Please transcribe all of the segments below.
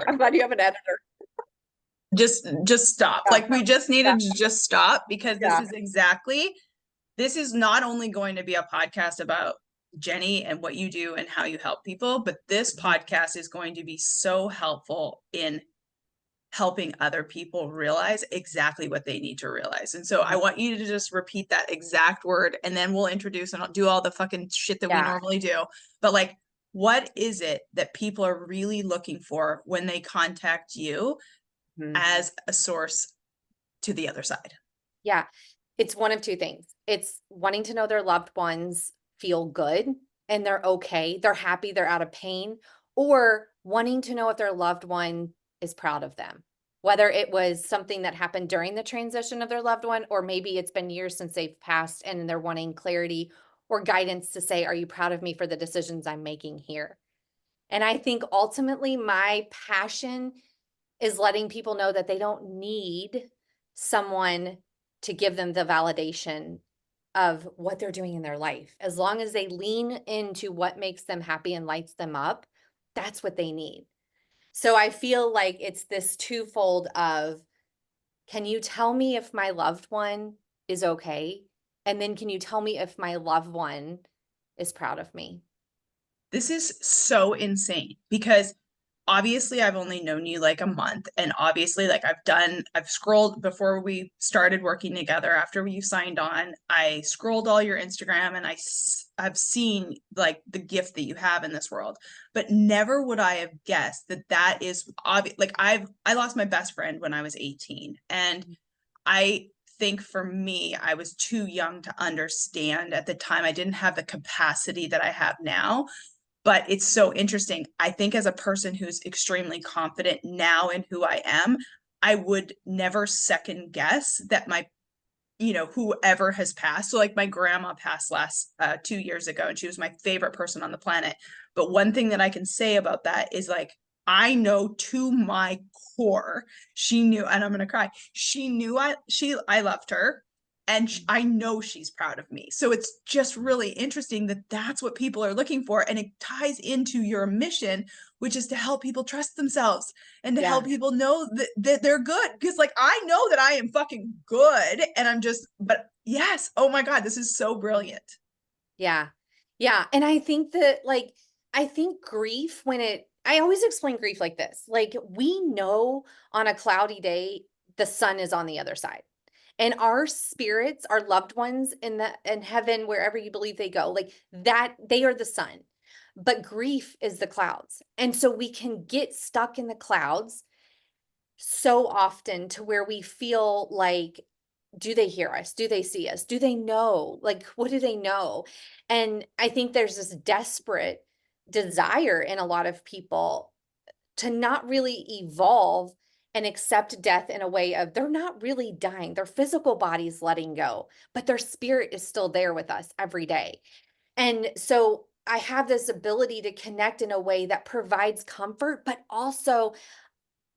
I'm glad you have an editor. Just stop. Yeah, Like we just yeah, needed to just stop because yeah. this is not only going to be a podcast about Jenny and what you do and how you help people, but this podcast is going to be so helpful in helping other people realize exactly what they need to realize. And so I want you to just repeat that exact word and then we'll introduce and I'll do all the fucking shit that we Yeah. normally do. But like, what is it that people are really looking for when they contact you Mhm. as a source to the other side? Yeah. It's one of two things. It's wanting to know their loved ones feel good and they're okay, they're happy, they're out of pain, or wanting to know if their loved one is proud of them. Whether it was something that happened during the transition of their loved one, or maybe it's been years since they've passed and they're wanting clarity or guidance to say, are you proud of me for the decisions I'm making here? And I think ultimately my passion is letting people know that they don't need someone to give them the validation of what they're doing in their life. As long as they lean into what makes them happy and lights them up, that's what they need. So I feel like it's this twofold of, can you tell me if my loved one is okay? And then can you tell me if my loved one is proud of me? This is so insane because obviously I've only known you like a month and obviously like I've scrolled before we started working together after you signed on. I scrolled all your Instagram and I've seen like the gift that you have in this world, but never would I have guessed that that is obvious. Like I lost my best friend when I was 18 and I think for me, I was too young to understand at the time. I didn't have the capacity that I have now, but it's so interesting. I think as a person who's extremely confident now in who I am, I would never second guess that whoever has passed. So like my grandma passed last 2 years ago and she was my favorite person on the planet. But one thing that I can say about that is like, I know to my core, she knew, and I'm going to cry. She knew I loved her and I know she's proud of me. So it's just really interesting that that's what people are looking for. And it ties into your mission, which is to help people trust themselves and to Yeah. help people know that they're good. Because like I know that I am fucking good. And but yes, oh my God, this is so brilliant. Yeah. Yeah. And I think that, like, I think grief, I always explain grief like this, like, we know on a cloudy day, the sun is on the other side. And our spirits, our loved ones in heaven, wherever you believe they go, like that, they are the sun. But grief is the clouds. And so we can get stuck in the clouds so often to where we feel like, do they hear us? Do they see us? Do they know? Like, what do they know? And I think there's this desperate desire in a lot of people to not really evolve and accept death in a way of, they're not really dying. Their physical body's letting go, but their spirit is still there with us every day. And so I have this ability to connect in a way that provides comfort, but also,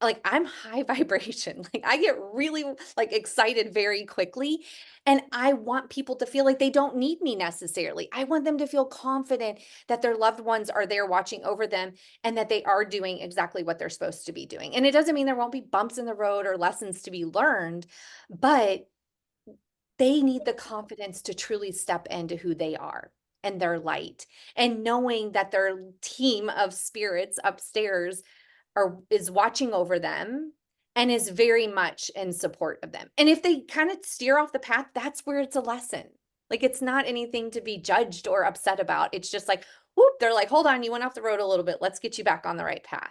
like, I'm high vibration. Like, I get really, like, excited very quickly, and I want people to feel like they don't need me necessarily. I want them to feel confident that their loved ones are there watching over them and that they are doing exactly what they're supposed to be doing. And it doesn't mean there won't be bumps in the road or lessons to be learned, but they need the confidence to truly step into who they are and their light, and knowing that their team of spirits upstairs is watching over them and is very much in support of them. And if they kind of steer off the path, that's where it's a lesson. Like, it's not anything to be judged or upset about. It's just like, whoop, they're like, hold on, you went off the road a little bit. Let's get you back on the right path.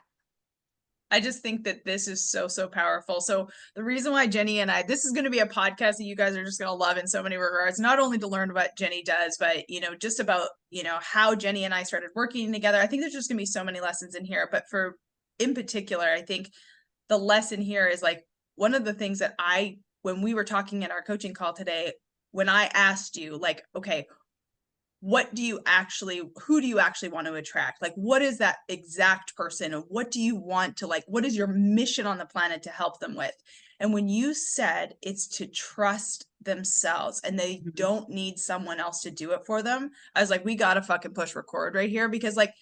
I just think that this is so, so powerful. So the reason why Jenny and this is going to be a podcast that you guys are just going to love in so many regards, not only to learn what Jenny does, but, just about, how Jenny and I started working together. I think there's just going to be so many lessons in here, but in particular, I think the lesson here is like one of the things that when we were talking in our coaching call today, when I asked you like, okay, who do you actually want to attract? Like, what is that exact person? And what do you want to like, what is your mission on the planet to help them with? And when you said it's to trust themselves and they don't need someone else to do it for them, I was like, we got to fucking push record right here because like,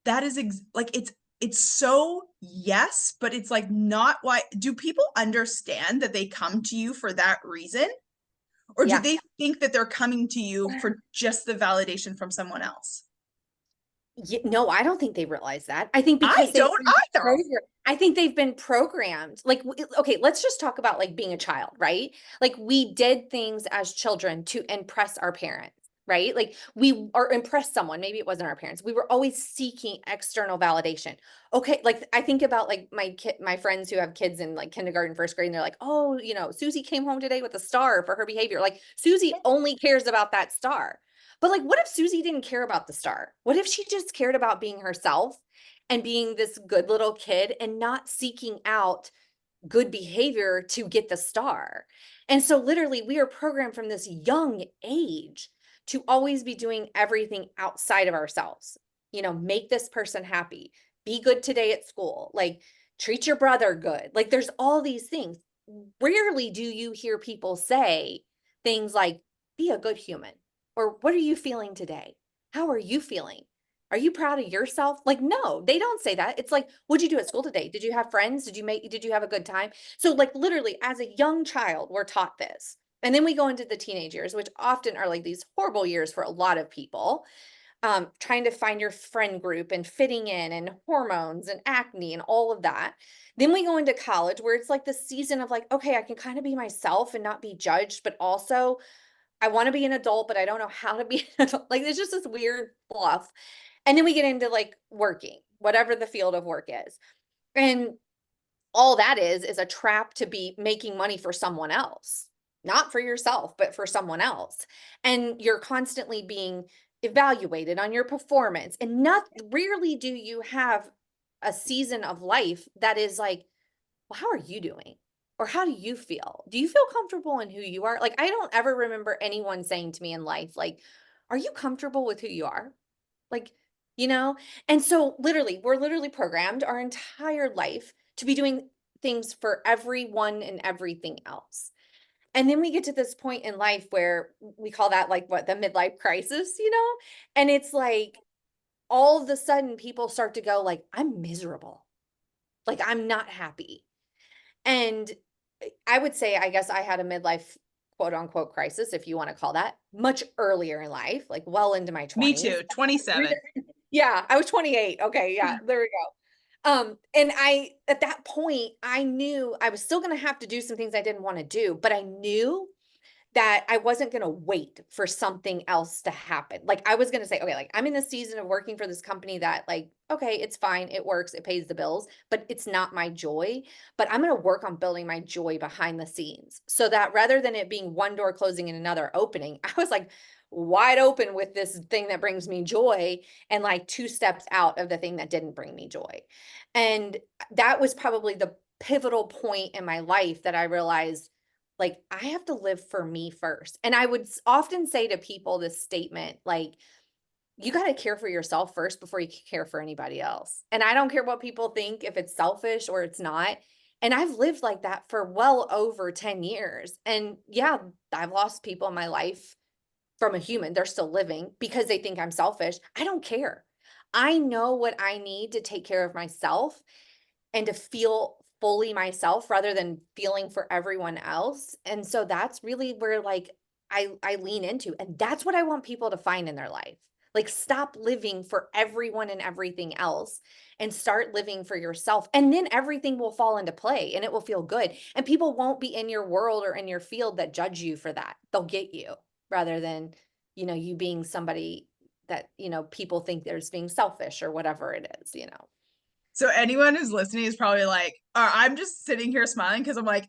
that is like, it's so yes, but it's like not why. Do people understand that they come to you for that reason? Or do Yeah. they think that they're coming to you for just the validation from someone else? No, I don't think they realize that. I think I because don't either. I think they've been programmed. Like, okay, let's just talk about like being a child, right? Like we did things as children to impress our parents, right? Like we or impress someone. Maybe it wasn't our parents. We were always seeking external validation. Okay, like I think about like my friends who have kids in like kindergarten, first grade, and they're like, oh, Susie came home today with a star for her behavior. Like Susie only cares about that star. But like, what if Susie didn't care about the star? What if she just cared about being herself and being this good little kid and not seeking out good behavior to get the star? And so, literally, we are programmed from this young age to always be doing everything outside of ourselves. Make this person happy, be good today at school, like treat your brother good. Like, there's all these things. Rarely do you hear people say things like, be a good human, or what are you feeling today? How are you feeling? Are you proud of yourself? Like, no, they don't say that. It's like, what'd you do at school today? Did you have friends? Did you have a good time? So, like, literally, as a young child, we're taught this. And then we go into the teenage years, which often are like these horrible years for a lot of people, trying to find your friend group and fitting in and hormones and acne and all of that. Then we go into college where it's like the season of like, okay, I can kind of be myself and not be judged, but also I want to be an adult, but I don't know how to be an adult. Like, it's just this weird fluff. And then we get into like working, whatever the field of work is. And all that is a trap to be making money for someone else, not for yourself, but for someone else. And you're constantly being evaluated on your performance. And not rarely do you have a season of life that is like, well, how are you doing? Or how do you feel? Do you feel comfortable in who you are? Like, I don't ever remember anyone saying to me in life, like, are you comfortable with who you are? Like, you know? And so literally, we're literally programmed our entire life to be doing things for everyone and everything else. And then we get to this point in life where we call that like what, the midlife crisis, you know? And it's like all of a sudden people start to go like, I'm miserable. Like I'm not happy. And I would say, I guess I had a midlife quote unquote crisis, if you want to call that, much earlier in life, like well into my Me 20s. too. 27. Yeah, I was 28. Okay, yeah, there we go. And at that point, I knew I was still going to have to do some things I didn't want to do, but I knew that I wasn't gonna wait for something else to happen. Like, I was gonna say, "Okay, like, I'm in this season of working for this company that, like, okay, it's fine, it works, it pays the bills, but it's not my joy, but I'm gonna work on building my joy behind the scenes." So that rather than it being one door closing and another opening, I was, like, wide open with this thing that brings me joy and, like, 2 steps out of the thing that didn't bring me joy. And that was probably the pivotal point in my life that I realized like, I have to live for me first. And I would often say to people this statement, like, you got to care for yourself first before you care for anybody else. And I don't care what people think, if it's selfish or it's not. And I've lived like that for well over 10 years. And yeah, I've lost people in my life from a human. They're still living because they think I'm selfish. I don't care. I know what I need to take care of myself and to feel fully myself rather than feeling for everyone else. And so that's really where like I lean into, and that's what I want people to find in their life. Like stop living for everyone and everything else and start living for yourself. And then everything will fall into play and it will feel good. And people won't be in your world or in your field that judge you for that. They'll get you rather than, you being somebody that, people think there's being selfish or whatever it is. So anyone who's listening is probably like, I'm just sitting here smiling because I'm like,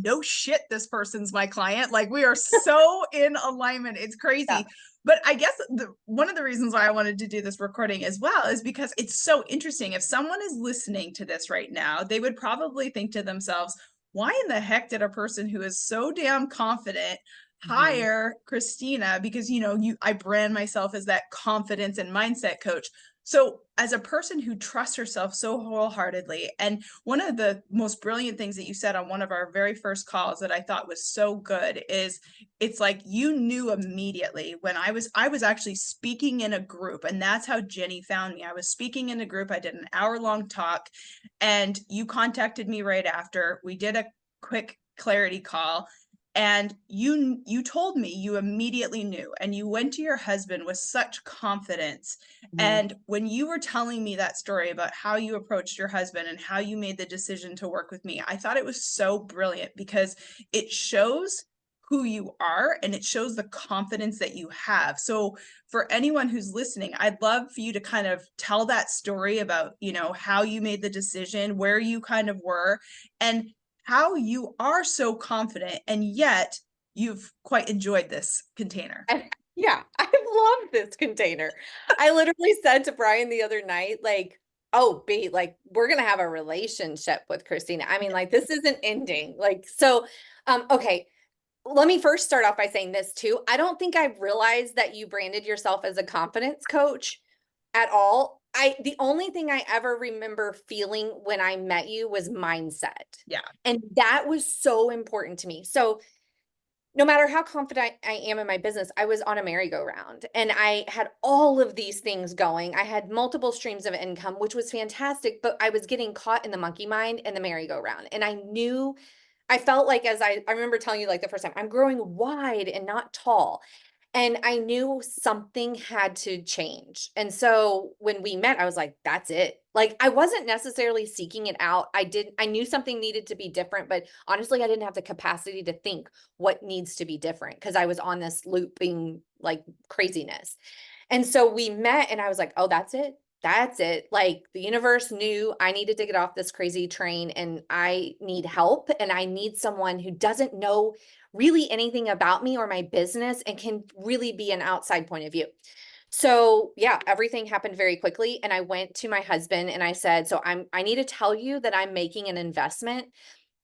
no shit, this person's my client. Like we are so in alignment. It's Yeah. crazy. But I guess one of the reasons why I wanted to do this recording as well is because it's so interesting. If someone is listening to this right now, they would probably think to themselves, why in the heck did a person who is so damn confident Mhm. hire Christina? Because I brand myself as that confidence and mindset coach. So, as a person who trusts herself so wholeheartedly, and one of the most brilliant things that you said on one of our very first calls that I thought was so good is it's like you knew immediately when I was actually speaking in a group, and that's how Jenny found me. I was speaking in a group, I did an hour-long talk, and you contacted me right after. We did a quick clarity call, and you told me you immediately knew, and you went to your husband with such confidence. Mhm. And when you were telling me that story about how you approached your husband and how you made the decision to work with me, I thought it was so brilliant because it shows who you are and it shows the confidence that you have. So for anyone who's listening, I'd love for you to kind of tell that story about, how you made the decision, where you kind of were, and how you are so confident and yet you've quite enjoyed this container. Yeah, I love this container. I literally said to Brian the other night, like, oh, B, like, we're gonna have a relationship with Christina. I mean, like, this isn't ending. Like, so, okay, let me first start off by saying this too. I don't think I've realized that you branded yourself as a confidence coach at all. The only thing I ever remember feeling when I met you was mindset. Yeah. And that was so important to me. So no matter how confident I am in my business, I was on a merry-go-round and I had all of these things going. I had multiple streams of income, which was fantastic, but I was getting caught in the monkey mind and the merry-go-round. And I knew I felt like as I remember telling you like the first time, I'm growing wide and not tall. And I knew something had to change. And so when we met, I was like, that's it. Like I wasn't necessarily seeking it out. I knew something needed to be different, but honestly, I didn't have the capacity to think what needs to be different because I was on this looping like craziness. And so we met and I was like, "Oh, that's it. That's it." Like the universe knew I needed to get off this crazy train and I need help and I need someone who doesn't know really anything about me or my business and can really be an outside point of view. So, yeah, everything happened very quickly and I went to my husband and I said, "So I need to tell you that I'm making an investment.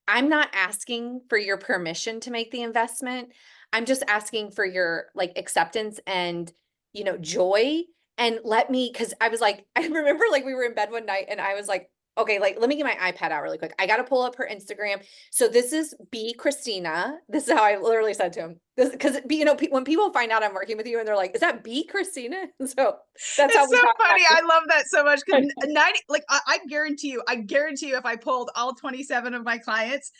I'm not asking for your permission to make the investment. I'm just asking for your like acceptance and, joy and let me cuz I was like I remember like we were in bed one night and I was like, okay, like let me get my iPad out really quick. I got to pull up her Instagram. So this is B Christina. This is how I literally said to him. This cuz when people find out I'm working with you and they're like, "Is that B Christina?" So that's how It's we so talk funny. about I love that so much because it. 90, like I guarantee you, if I polled all 27 of my clients,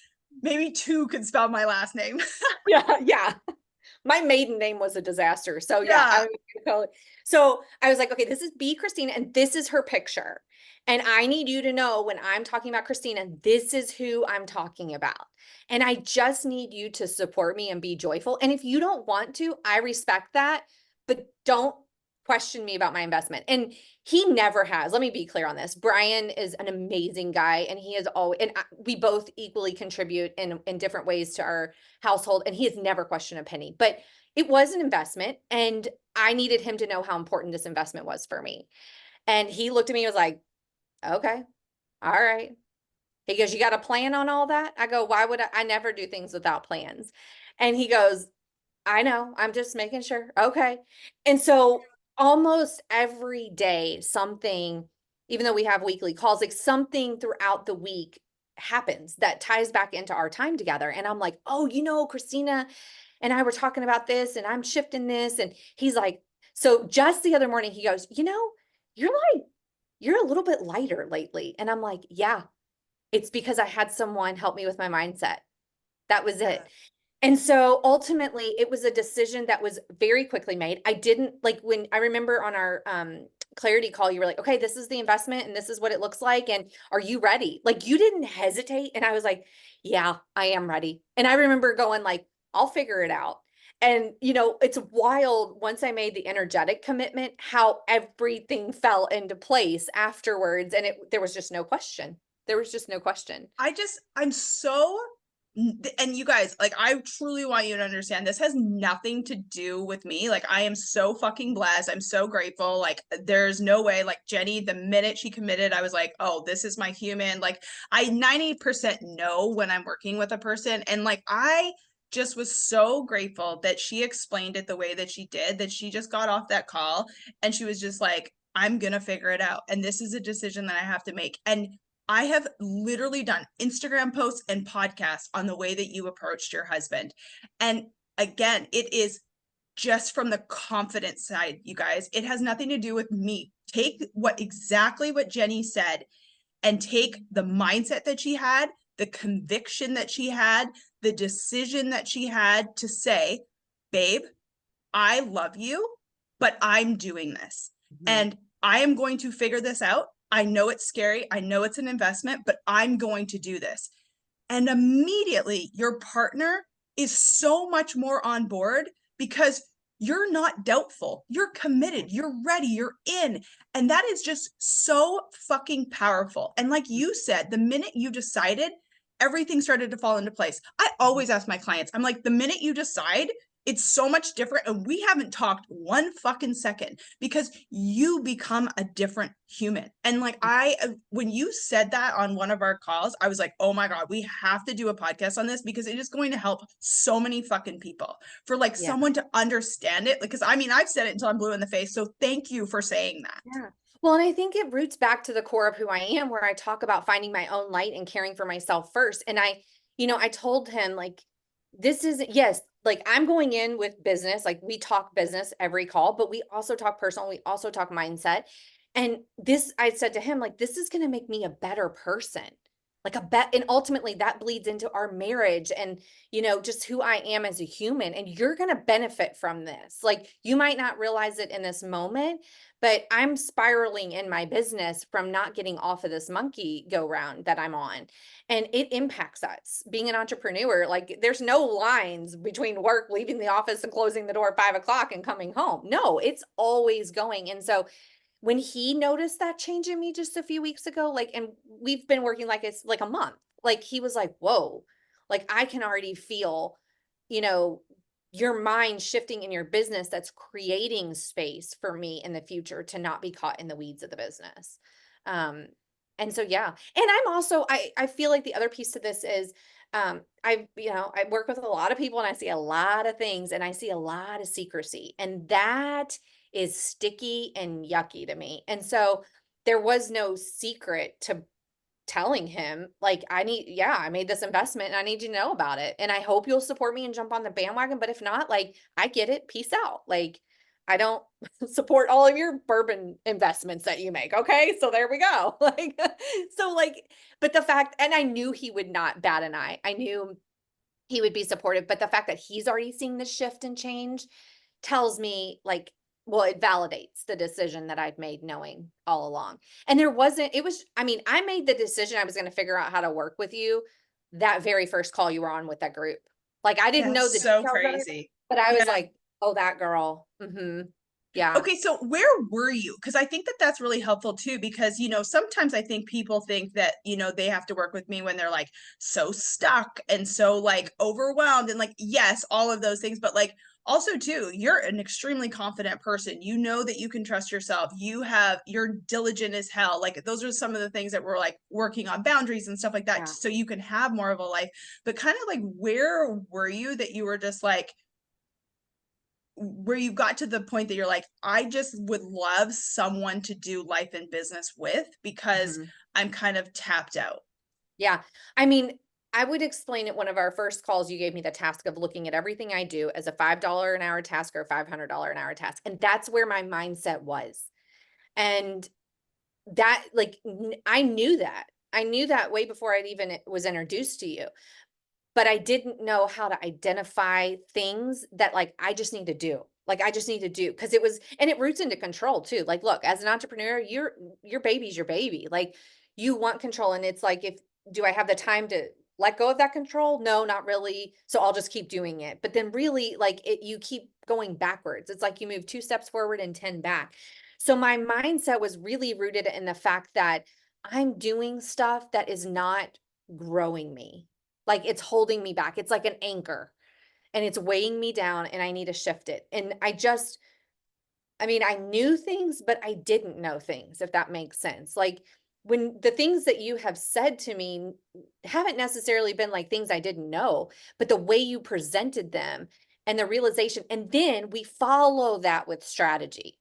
maybe two could spell my last name. Yeah, yeah. My maiden name was a disaster. So yeah, Yeah. so I was like, okay, this is B Christina and this is her picture. And I need you to know when I'm talking about Christina, this is who I'm talking about. And I just need you to support me and be joyful. And if you don't want to, I respect that, but don't question me about my investment. And he never has. Let me be clear on this. Brian is an amazing guy and he is always we both equally contribute in different ways to our household and he has never questioned a penny. But it was an investment and I needed him to know how important this investment was for me. And he looked at me and was like, "Okay. All right." He goes, "You got a plan on all that?" I go, "Why would I never do things without plans." And he goes, "I know. I'm just making sure." Okay. And so almost every day, something, even though we have weekly calls, like something throughout the week happens that ties back into our time together. And I'm like, "Oh, Christina and I were talking about this and I'm shifting this." And he's like, so just the other morning, he goes, you're like, you're a little bit lighter lately. And I'm like, yeah, it's because I had someone help me with my mindset. That was Yeah. it. And so ultimately, it was a decision that was very quickly made. I didn't like when I remember on our clarity call, you were like, okay, this is the investment and this is what it looks like. And are you ready? Like you didn't hesitate. And I was like, yeah, I am ready. And I remember going like, I'll figure it out. And it's wild once I made the energetic commitment, how everything fell into place afterwards. And there was just no question. There was just no question. I'm so, and you guys, like, I truly want you to understand this has nothing to do with me. Like, I am so fucking blessed. I'm so grateful. Like, there's no way, like, Jenny, the minute she committed, I was like, oh, this is my human. Like, I 90% know when I'm working with a person. And, like, I just was so grateful that she explained it the way that she did, that she just got off that call and she was just like, I'm going to figure it out. And this is a decision that I have to make. And I have literally done Instagram posts and podcasts on the way that you approached your husband. And again, it is just from the confidence side, you guys. It has nothing to do with me. Take exactly what Jenny said and take the mindset that she had, the conviction that she had, the decision that she had to say, babe, I love you, but I'm doing this. Mhm. And I am going to figure this out. I know it's scary. I know it's an investment, but I'm going to do this. And immediately your partner is so much more on board because you're not doubtful. You're committed. You're ready. You're in. And that is just so fucking powerful. And like you said, the minute you decided, everything started to fall into place. I always ask my clients, I'm like, the minute you decide, it's so much different. And we haven't talked one fucking second because you become a different human. And like, when you said that on one of our calls, I was like, oh my God, we have to do a podcast on this because it is going to help so many fucking people for like Yeah. someone to understand it. Because I mean, I've said it until I'm blue in the face. So thank you for saying that. Yeah. Well, and I think it roots back to the core of who I am, where I talk about finding my own light and caring for myself first. And I told him, like, this is, yes, like I'm going in with business, like we talk business every call, but we also talk personal, we also talk mindset. And this, I said to him, like, this is going to make me a better person. Like a bet, and ultimately that bleeds into our marriage and, just who I am as a human. And you're going to benefit from this. Like, you might not realize it in this moment, but I'm spiraling in my business from not getting off of this monkey go round that I'm on. And it impacts us. Being an entrepreneur, like there's no lines between work, leaving the office and closing the door at 5 o'clock and coming home. No, it's always going. And so when he noticed that change in me just a few weeks ago, like, and we've been working like it's like a month, like he was like, whoa, like I can already feel, you know, your mind shifting in your business that's creating space for me in the future to not be caught in the weeds of the business. Um, and so yeah. And I'm also I feel like the other piece to this is I work with a lot of people and I see a lot of things and I see a lot of secrecy. And that is sticky and yucky to me. And so there was no secret to telling him, like, I made this investment and I need you to know about it. And I hope you'll support me and jump on the bandwagon. But if not, like, I get it. Peace out. Like, I don't support all of your bourbon investments that you make. Okay. So there we go. Like, so like, but the fact, and I knew he would not bat an eye. I knew he would be supportive. But the fact that he's already seeing the shift and change tells me like, well, it validates the decision that I'd made knowing all along. And there wasn't, it was, I mean, I made the decision I was going to figure out how to work with you that very first call you were on with that group. Like I didn't know That's the so details of it, crazy. but I was Yeah. like, oh, that girl. Yeah. Okay, so where were you? Because I think that that's really helpful too, because, sometimes I think people think that, they have to work with me when they're like so stuck and so like overwhelmed and like, yes, all of those things. But like also too, you're an extremely confident person. You know that you can trust yourself. You're diligent as hell. Like those are some of the things that we're like working on boundaries and stuff like that. Yeah. So you can have more of a life. But kind of like, where were you that you were just like, where you got to the point that you're like, I just would love someone to do life and business with because Mhm. I'm kind of tapped out. Yeah. I mean, I would explain it one of our first calls, you gave me the task of looking at everything I do as a $5 an hour task or a $500 an hour task. And that's where my mindset was. And that like I knew that. I knew that way before I'd even was introduced to you. But I didn't know how to identify things that like I just need to do. Like I just need to do because it was and it roots into control too. Like look, as an entrepreneur, your baby's your baby. Like you want control and it's like if do I have the time to let go of that control? No, not really. So I'll just keep doing it. But then really like you keep going backwards. It's like you move 2 steps forward and 10 back. So my mindset was really rooted in the fact that I'm doing stuff that is not growing me, like it's holding me back. It's like an anchor and it's weighing me down and I need to shift it. And I mean, I knew things, but I didn't know things, if that makes sense. Like when the things that you have said to me haven't necessarily been like things I didn't know, but the way you presented them and the realization, and then we follow that with strategy.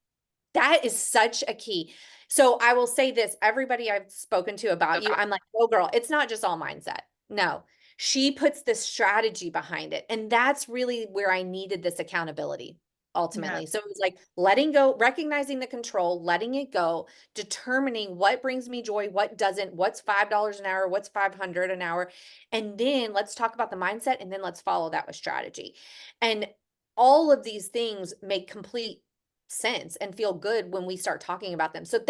That is such a key. So I will say this, everybody I've spoken to about you, I'm like, oh girl, it's not just all mindset. No, she puts this strategy behind it. And that's really where I needed this accountability Yeah. ultimately. So it was like letting go, recognizing the control, letting it go, determining what brings me joy, what doesn't, what's $5 an hour, what's 500 an hour. And then let's talk about the mindset and then let's follow that with strategy. And all of these things make complete sense and feel good when we start talking about them. So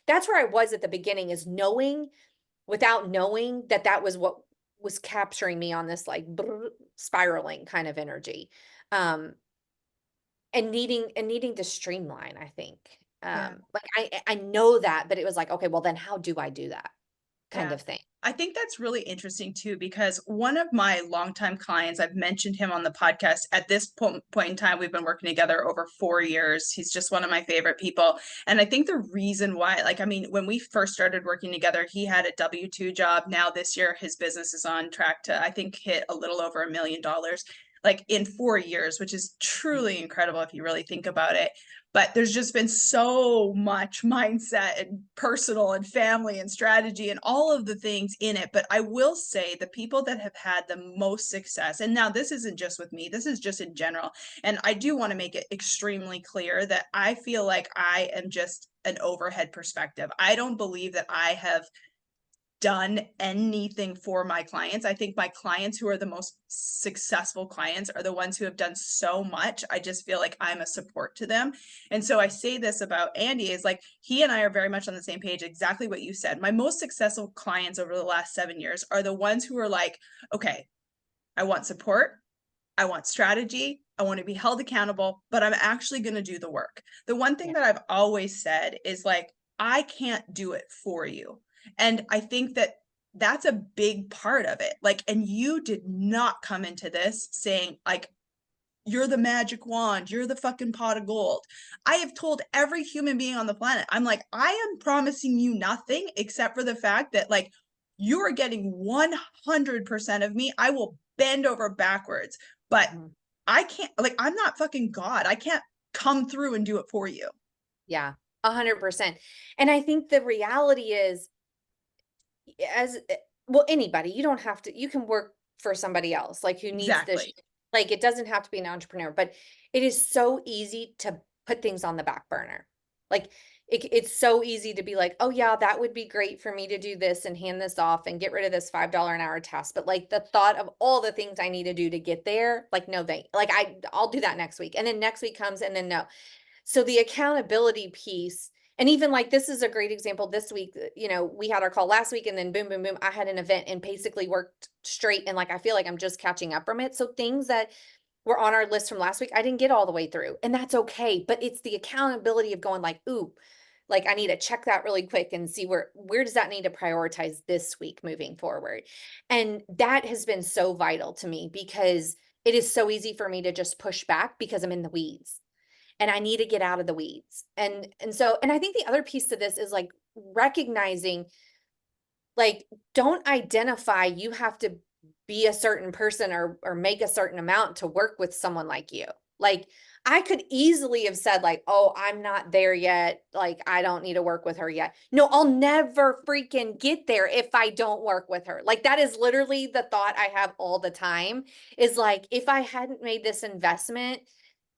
that's where I was at the beginning, is knowing without knowing that that was what was capturing me on this like spiraling kind of energy. Um and needing to streamline, I think. Yeah. Like I know that, but it was like, okay, well then how do I do that kind Yeah. of thing? I think that's really interesting too, because one of my longtime clients, I've mentioned him on the podcast. At this point in time, we've been working together over 4 years. He's just one of my favorite people. And I think the reason why, like, I mean, when we first started working together, he had a W-2 job. Now this year, his business is on track to, I think, hit a little over $1 million, like in 4 years, which is truly incredible if you really think about it. But there's just been so much mindset and personal and family and strategy and all of the things in it. But I will say the people that have had the most success, and now this isn't just with me, this is just in general. And I do want to make it extremely clear that I feel like I am just an overhead perspective. I don't believe that I have done anything for my clients. I think my clients who are the most successful clients are the ones who have done so much. I just feel like I'm a support to them. And so I say this about Andy, is like, he and I are very much on the same page, exactly what you said. My most successful clients over the last 7 years are the ones who are like, okay, I want support, I want strategy, I want to be held accountable, but I'm actually going to do the work. The one thing Yeah. that I've always said is like, I can't do it for you. And I think that that's a big part of it. Like, and you did not come into this saying, like, you're the magic wand, you're the fucking pot of gold. I have told every human being on the planet, I'm like, I am promising you nothing except for the fact that, like, you are getting 100% of me. I will bend over backwards, but Mhm. I can't, like, I'm not fucking God. I can't come through and do it for you. Yeah, 100%. And I think the reality is, as well, anybody, you don't have to, you can work for somebody else, like, who needs this Exactly. like, it doesn't have to be an entrepreneur, but it is so easy to put things on the back burner. Like, it's so easy to be like, "Oh, yeah, that would be great for me to do this and hand this off and get rid of this $5 an hour task," but, like, the thought of all the things I need to do to get there, like, no, like, I'll do that next week, and then next week comes, and then no. So the accountability piece, and even like this is a great example this week, we had our call last week and then boom, boom, boom, I had an event and basically worked straight, and like I feel like I'm just catching up from it. So things that were on our list from last week, I didn't get all the way through. And that's okay. But it's the accountability of going like, ooh, like I need to check that really quick and see where does that need to prioritize this week moving forward. And that has been so vital to me because it is so easy for me to just push back because I'm in the weeds and I need to get out of the weeds. And I think the other piece to this is like recognizing, like, don't identify you have to be a certain person or make a certain amount to work with someone like you. Like, I could easily have said like, "Oh, I'm not there yet. Like, I don't need to work with her yet." No, I'll never freaking get there if I don't work with her. Like, that is literally the thought I have all the time, is like, if I hadn't made this investment.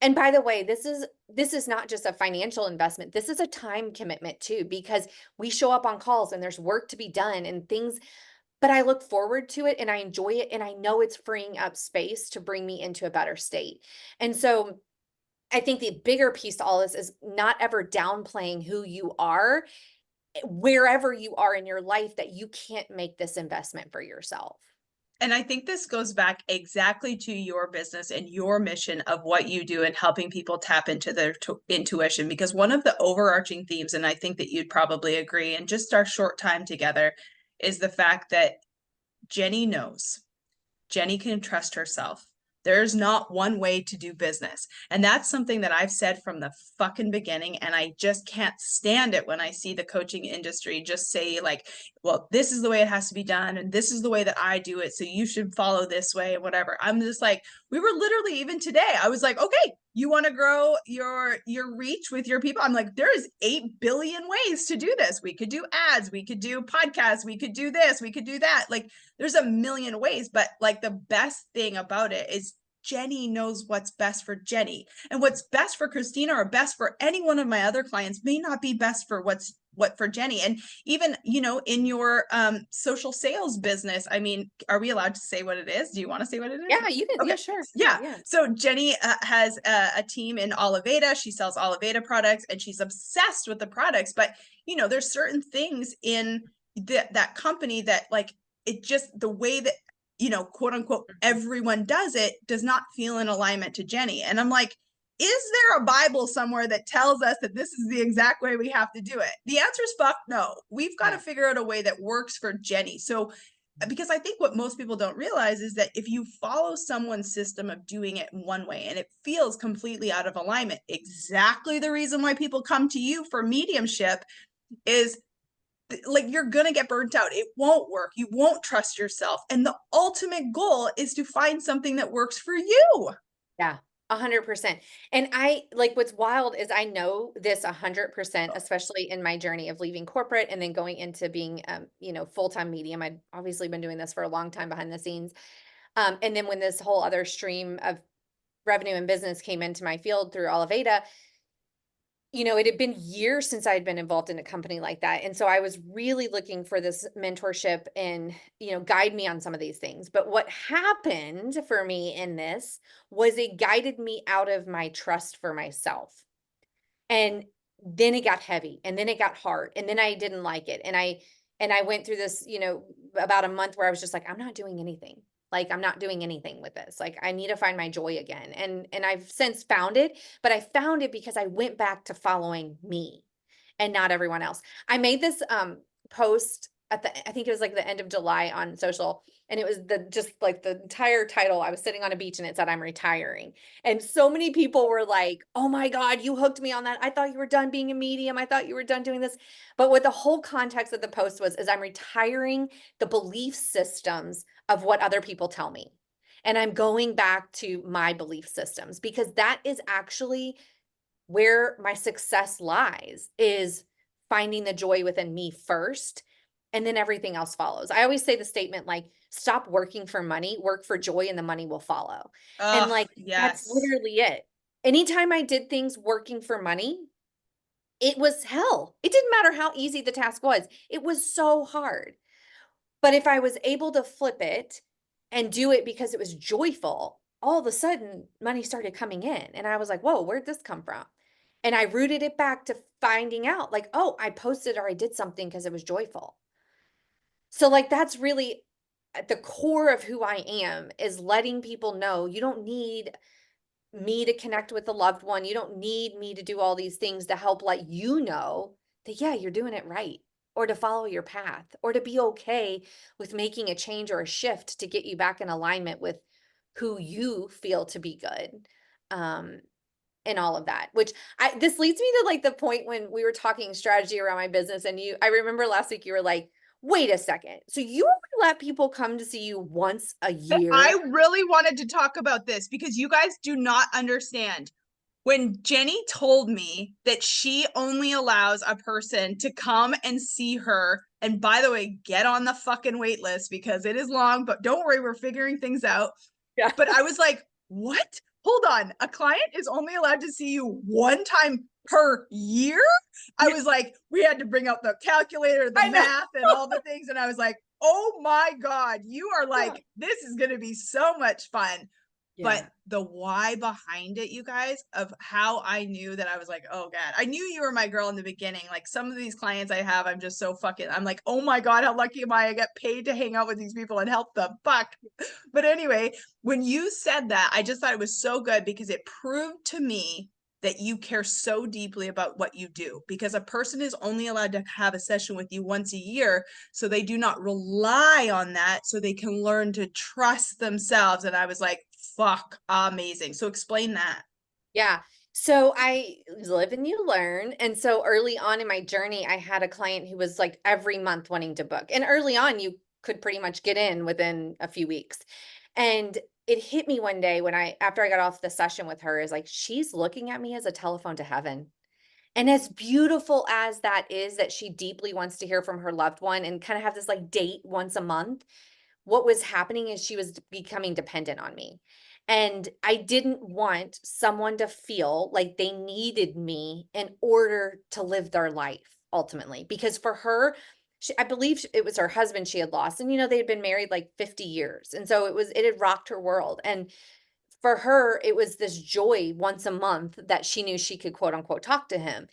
And by the way, this is not just a financial investment. This is a time commitment too, because we show up on calls and there's work to be done and things, but I look forward to it and I enjoy it and I know it's freeing up space to bring me into a better state. And so I think the bigger piece to all this is not ever downplaying who you are, wherever you are in your life, that you can't make this investment for yourself. And I think this goes back exactly to your business and your mission of what you do and helping people tap into their intuition. Because one of the overarching themes, and I think that you'd probably agree, in just our short time together, is the fact that Jenny knows. Jenny can trust herself. There's not one way to do business. And that's something that I've said from the fucking beginning. And I just can't stand it when I see the coaching industry just say, like, well, this is the way it has to be done. And this is the way that I do it. So you should follow this way and whatever. I'm just like, we were literally, even today, I was like, okay, you want to grow your reach with your people. I'm like, there is 8 billion ways to do this. We could do ads, we could do podcasts, we could do this, we could do that. Like there's a million ways, but like the best thing about it is Jenny knows what's best for Jenny, and what's best for Christina or best for any one of my other clients may not be best for what for Jenny. And even, in your social sales business, I mean, are we allowed to say what it is? Do you want to say what it is? Yeah, you can. Okay. Yeah, sure. Yeah, Yeah. yeah. So Jenny has a team in Oliveda. She sells Oliveda products and she's obsessed with the products. But, there's certain things in that company that like, it just, the way that, quote unquote, Mhm. everyone does it does not feel in alignment to Jenny. And I'm like, is there a Bible somewhere that tells us that this is the exact way we have to do it? The answer is fuck no. We've got to Yeah. figure out a way that works for Jenny. So because I think what most people don't realize is that if you follow someone's system of doing it one way and it feels completely out of alignment, exactly the reason why people come to you for mediumship is like you're going to get burnt out. It won't work. You won't trust yourself. And the ultimate goal is to find something that works for you. Yeah, 100%. And I like what's wild is I know this 100%, especially in my journey of leaving corporate and then going into being, full-time medium. I'd obviously been doing this for a long time behind the scenes. And then when this whole other stream of revenue and business came into my field through Oliveda, it had been years since I had been involved in a company like that. And so I was really looking for this mentorship and, guide me on some of these things. But what happened for me in this was it guided me out of my trust for myself. And then it got heavy and then it got hard and then I didn't like it. And I went through this, about a month where I was just like, I'm not doing anything. Like I'm not doing anything with this. Like I need to find my joy again. And I've since found it, but I found it because I went back to following me and not everyone else. I made this post at the I think it was like the end of July on social, and it was the just like the entire title. I was sitting on a beach and it said I'm retiring. And so many people were like, "Oh my god, you hooked me on that. I thought you were done being a medium. I thought you were done doing this." But what the whole context of the post was is I'm retiring the belief systems of what other people tell me. And I'm going back to my belief systems because that is actually where my success lies is finding the joy within me first, and then everything else follows. I always say the statement like, stop working for money, work for joy, and the money will follow. And Oh, like, that's yes. literally it. Anytime I did things working for money, it was hell. It didn't matter how easy the task was. It was so hard. But if I was able to flip it and do it because it was joyful, all of a sudden money started coming in. And I was like, whoa, where'd this come from? And I rooted it back to finding out like, oh, I posted or I did something because it was joyful. So like that's really at the core of who I am is letting people know you don't need me to connect with a loved one. You don't need me to do all these things to help let you know that, yeah, you're doing it right, or to follow your path, or to be okay with making a change or a shift to get you back in alignment with who you feel to be good. Um, and all of that, which this leads me to like the point when we were talking strategy around my business. And I remember last week you were like, wait a second. So you only let people come to see you once a I year? really wanted to talk about this because you guys do not understand. When Jenny told me that she only allows a person to come and see her, and by the way, get on the fucking wait list because it is long, but don't worry, we're figuring things out. Yeah. But I was like, what? Hold on. A client is only allowed to see you one time per year? I Yeah, was like, we had to bring out the calculator, the I know. math, and all the things. And I was like, oh my God, you are Yeah. like, this is going to be so much fun. But Yeah. the why behind it, you guys, of how I knew that I was like, oh God, I knew you were my girl in the beginning. Like some of these clients I have, I'm just so fucking, I'm like, oh my God, how lucky am I? I get paid to hang out with these people and help them. Fuck. But anyway, when you said that, I just thought it was so good because it proved to me that you care so deeply about what you do, because a person is only allowed to have a session with you once a year. So they do not rely on that. So they can learn to trust themselves. And I was like, fuck, amazing. So explain that. Yeah. So I live and you learn. And so early on in my journey, I had a client who was like every month wanting to book. And early on, you could pretty much get in within a few weeks. And it hit me one day when after I got off the session with her, is like, she's looking at me as a telephone to heaven. And as beautiful as that is, that she deeply wants to hear from her loved one and kind of have this like date once a month, what was happening is she was becoming dependent on me. And I didn't want someone to feel like they needed me in order to live their life ultimately. Because for her, I believe it was her husband she had lost. And, they had been married like 50 years. And so it had rocked her world. And for her, it was this joy once a month that she knew she could quote unquote talk to him.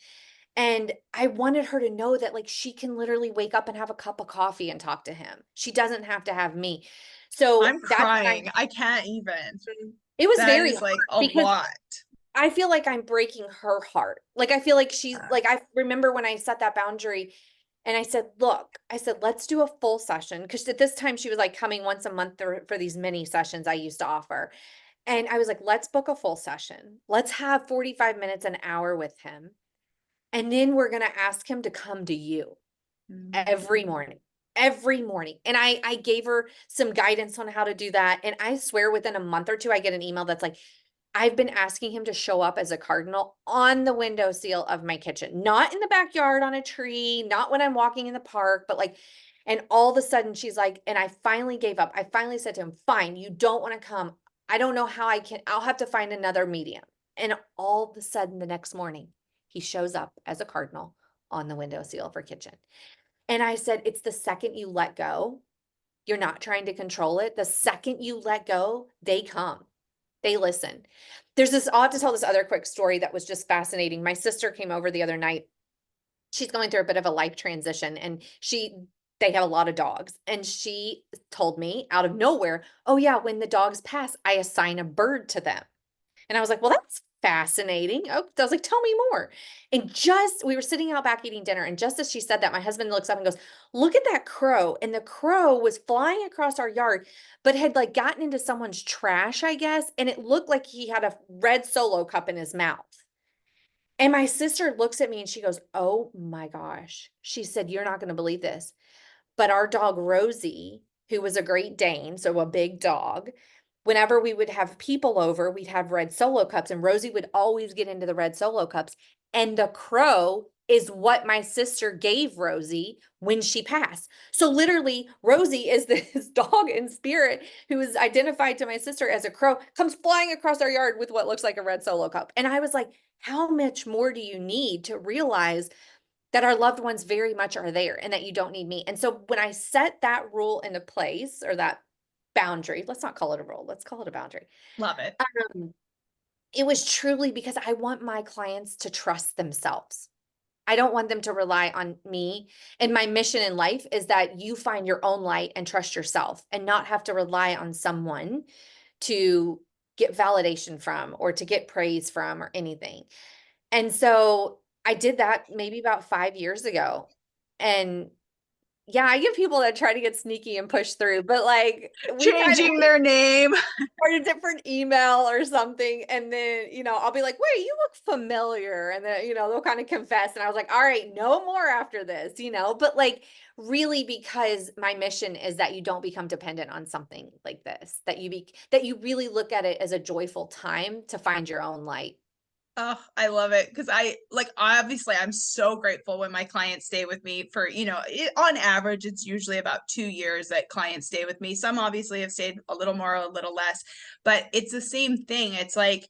And I wanted her to know that, like, she can literally wake up and have a cup of coffee and talk to him. She doesn't have to have me. So I'm that's when crying. I can't even. it was That very is hard like a because lot. I feel like I'm breaking her heart. Like, I feel like she's Uh, like, I remember when I set that boundary and I said, look, I said, let's do a full session. Cause at this time she was like coming once a month for these mini sessions I used to offer. And I was like, let's book a full session. Let's have 45 minutes, an hour with him. And then we're going to ask him to come to you every mm, morning. Every morning. And I gave her some guidance on how to do that. And I swear within a month or two, I get an email that's like, I've been asking him to show up as a cardinal on the windowsill of my kitchen, not in the backyard on a tree, not when I'm walking in the park, but like, and all of a sudden she's like, and I finally gave up. I finally said to him, fine, you don't want to come. I don't know how I'll have to find another medium. And all of a sudden the next morning, he shows up as a cardinal on the windowsill of her kitchen. And I said, it's the second you let go, you're not trying to control it. The second you let go, they come. They listen. I'll have to tell this other quick story that was just fascinating. My sister came over the other night. She's going through a bit of a life transition and they have a lot of dogs. And she told me out of nowhere, oh yeah, when the dogs pass, I assign a bird to them. And I was like, well, that's fascinating. Oh, I was like, tell me more. And we were sitting out back eating dinner. And just as she said that, my husband looks up and goes, look at that crow. And the crow was flying across our yard, but had like gotten into someone's trash, I guess. And it looked like he had a red solo cup in his mouth. And my sister looks at me and she goes, oh my gosh. She said, you're not going to believe this. But our dog Rosie, who was a Great Dane, so a big dog, whenever we would have people over, we'd have red solo cups, and Rosie would always get into the red solo cups. And the crow is what my sister gave Rosie when she passed. So literally, Rosie is this dog in spirit who is identified to my sister as a crow, comes flying across our yard with what looks like a red solo cup. And I was like, how much more do you need to realize that our loved ones very much are there and that you don't need me? And so when I set that rule into place, or that boundary, let's not call it a rule, let's call it a boundary. love it. Um, it was truly because I want my clients to trust themselves. I don't want them to rely on me. And my mission in life is that you find your own light and trust yourself and not have to rely on someone to get validation from or to get praise from or anything. And so I did that maybe about 5 years ago. And yeah, I get people that try to get sneaky and push through, but like Changing their name. or a different email or something. And then, I'll be like, wait, you look familiar. And then, they'll kind of confess. And I was like, all right, no more after this, but like really, because my mission is that you don't become dependent on something like this, that you really look at it as a joyful time to find your own light. Oh, I love it because obviously I'm so grateful when my clients stay with me for, on average, it's usually about 2 years that clients stay with me. Some obviously have stayed a little more, a little less, but it's the same thing. It's like,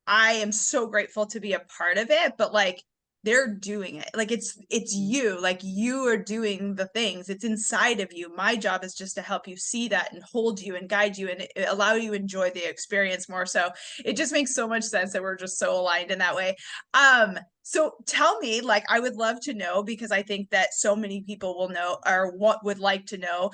I am so grateful to be a part of it, but like they're doing it. Like it's you, like you are doing the things. It's inside of you. My job is just to help you see that and hold you and guide you and allow you to enjoy the experience more. So it just makes so much sense that we're just so aligned in that way. So tell me, like, I would love to know because I think that so many people will know or what would like to know.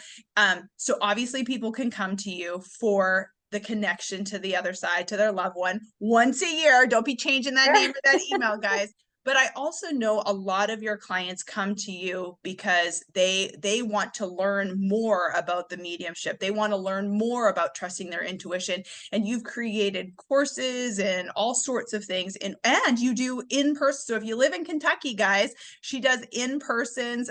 So obviously people can come to you for the connection to the other side, to their loved one once a year. Don't be changing that name or that email, guys. But I also know a lot of your clients come to you because they want to learn more about the mediumship. They want to learn more about trusting their intuition. And you've created courses and all sorts of things. And you do in person. So if you live in Kentucky, guys, she does in persons.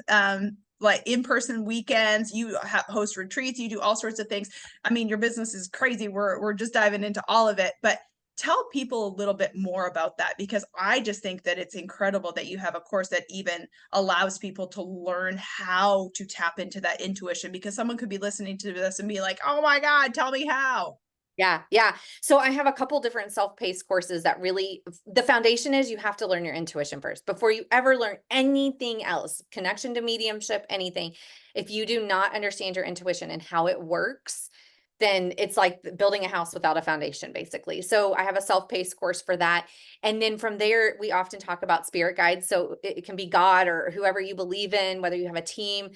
like in-person weekends, you host retreats, you do all sorts of things. I mean, your business is crazy. We're just diving into all of it, but tell people a little bit more about that, because I just think that it's incredible that you have a course that even allows people to learn how to tap into that intuition, because someone could be listening to this and be like, "Oh my God, tell me how." Yeah, yeah. So I have a couple different self-paced courses that really, the foundation is you have to learn your intuition first before you ever learn anything else, connection to mediumship, anything. If you do not understand your intuition and how it works, then it's like building a house without a foundation, basically. So I have a self-paced course for that. And then from there, we often talk about spirit guides. So it can be God or whoever you believe in, whether you have a team,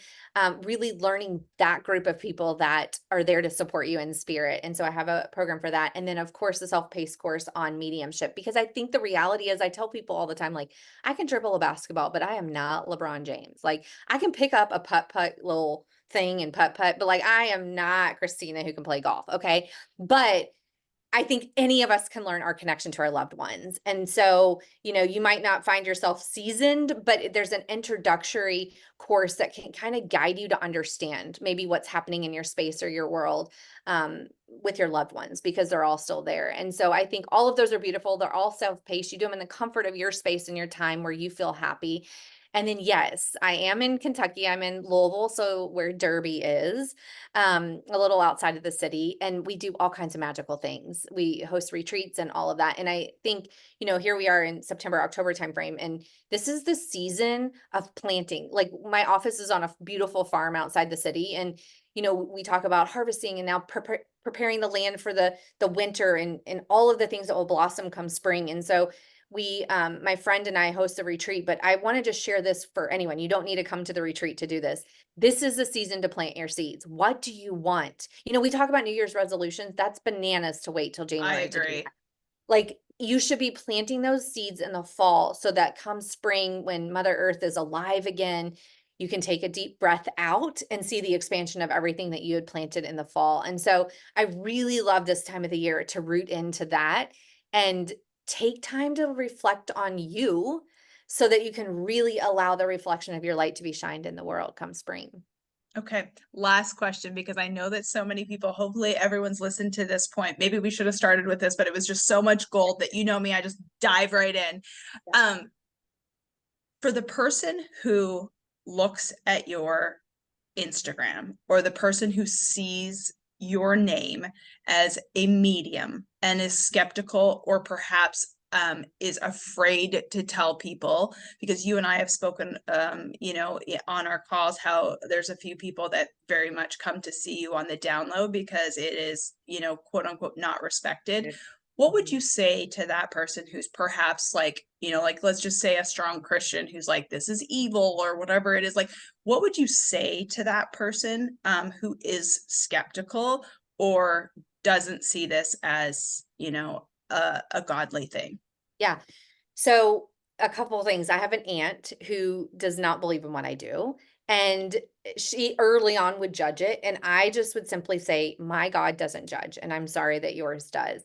really learning that group of people that are there to support you in spirit. And so I have a program for that. And then, of course, the self-paced course on mediumship, because I think the reality is I tell people all the time, like, I can dribble a basketball, but I am not LeBron James. Like, I can pick up a putt little thing and putt, but like, I am not Christina who can play golf. Okay. But I think any of us can learn our connection to our loved ones. And so, you might not find yourself seasoned, but there's an introductory course that can kind of guide you to understand maybe what's happening in your space or your world, with your loved ones, because they're all still there. And so I think all of those are beautiful. They're all self-paced. You do them in the comfort of your space and your time where you feel happy. And then, yes, I am in Kentucky. I'm in Louisville, so where Derby is, a little outside of the city, and we do all kinds of magical things. We host retreats and all of that. And I think, here we are in September, October timeframe, and this is the season of planting. Like, my office is on a beautiful farm outside the city, and we talk about harvesting and now preparing the land for the winter and all of the things that will blossom come spring. And so my friend and I host a retreat, but I want to just share this for anyone. You don't need to come to the retreat to do this. This is the season to plant your seeds. What do you want? We talk about New Year's resolutions. That's bananas to wait till I January to do agree. that. Like, you should be planting those seeds in the fall so that come spring, when Mother Earth is alive again, you can take a deep breath out and see the expansion of everything that you had planted in the fall. And so I really love this time of the year to root into that and take time to reflect on you so that you can really allow the reflection of your light to be shined in the world come spring. Okay, last question, because I know that so many people, hopefully everyone's listened to this point. Maybe we should have started with this, but it was just so much gold that, you know me, I just dive right in. Yeah. Um, for the person who looks at your Instagram, or the person who sees your name as a medium and is skeptical, or perhaps is afraid to tell people, because you and I have spoken, on our calls, how there's a few people that very much come to see you on the down low because it is, quote unquote, not respected. What would Mhm. you say to that person who's perhaps like, like, let's just say a strong Christian who's like, this is evil or whatever it is, like, what would you say to that person who is skeptical or doesn't see this as, a godly thing? Yeah. So, a couple of things. I have an aunt who does not believe in what I do, and she early on would judge it, and I just would simply say, "My God doesn't judge, and I'm sorry that yours does."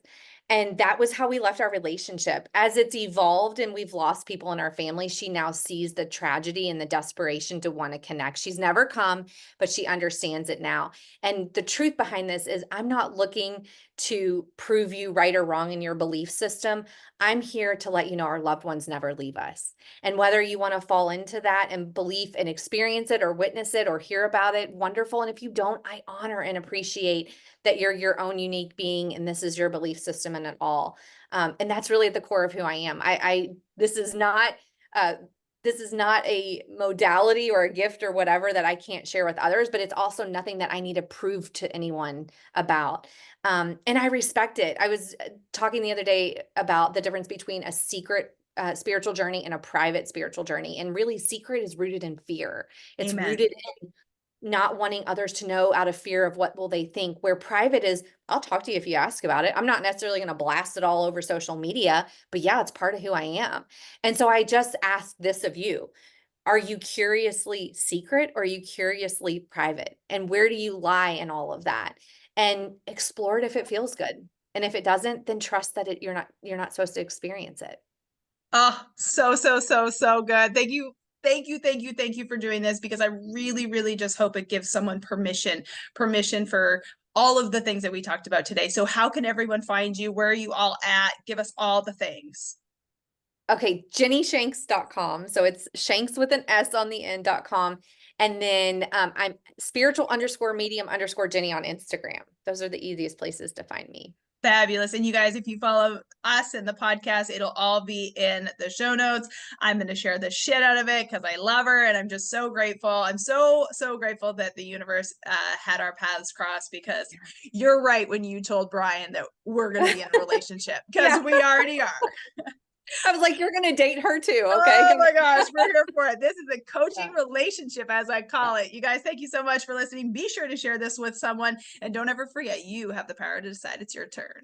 And that was how we left our relationship. As it's evolved and we've lost people in our family, she now sees the tragedy and the desperation to want to connect. She's never come, but she understands it now. And the truth behind this is, I'm not looking to prove you right or wrong in your belief system. I'm here to let you know our loved ones never leave us. And whether you want to fall into that and believe and experience it or witness it or hear about it, wonderful. And if you don't, I honor and appreciate that you're your own unique being and this is your belief system and it all. And that's really at the core of who I am. This is not, uh, this is not a modality or a gift or whatever that I can't share with others, but it's also nothing that I need to prove to anyone about. And I respect it. I was talking the other day about the difference between a secret spiritual journey and a private spiritual journey. And really, secret is rooted in fear. It's Amen. rooted in not wanting others to know out of fear of what will they think. Where private is, I'll talk to you if you ask about it. I'm not necessarily going to blast it all over social media, but yeah, it's part of who I am. And so I just ask this of you. Are you curiously secret or are you curiously private? And where do you lie in all of that? And explore it if it feels good. And if it doesn't, then trust that you're not supposed to experience it. Oh, so, so, so, so good. Thank you thank you, thank you, thank you for doing this, because I really, really just hope it gives someone permission for all of the things that we talked about today. So how can everyone find you? Where are you all at? Give us all the things. Okay, jennyshanks.com. So it's Shanks with an S on the end.com. And then I'm spiritual_medium_Jenny on Instagram. Those are the easiest places to find me. Fabulous. And you guys, if you follow us in the podcast, it'll all be in the show notes. I'm going to share the shit out of it because I love her and I'm just so grateful. I'm so, so grateful that the universe had our paths cross, because you're right when you told Brian that we're going to be in a relationship, because Yeah. we already are. I was like, you're going to date her too. Okay. Oh my gosh, we're here for it. This is a coaching Yeah. relationship, as I call Yeah. it. You guys, thank you so much for listening. Be sure to share this with someone, and don't ever forget, you have the power to decide it's your turn.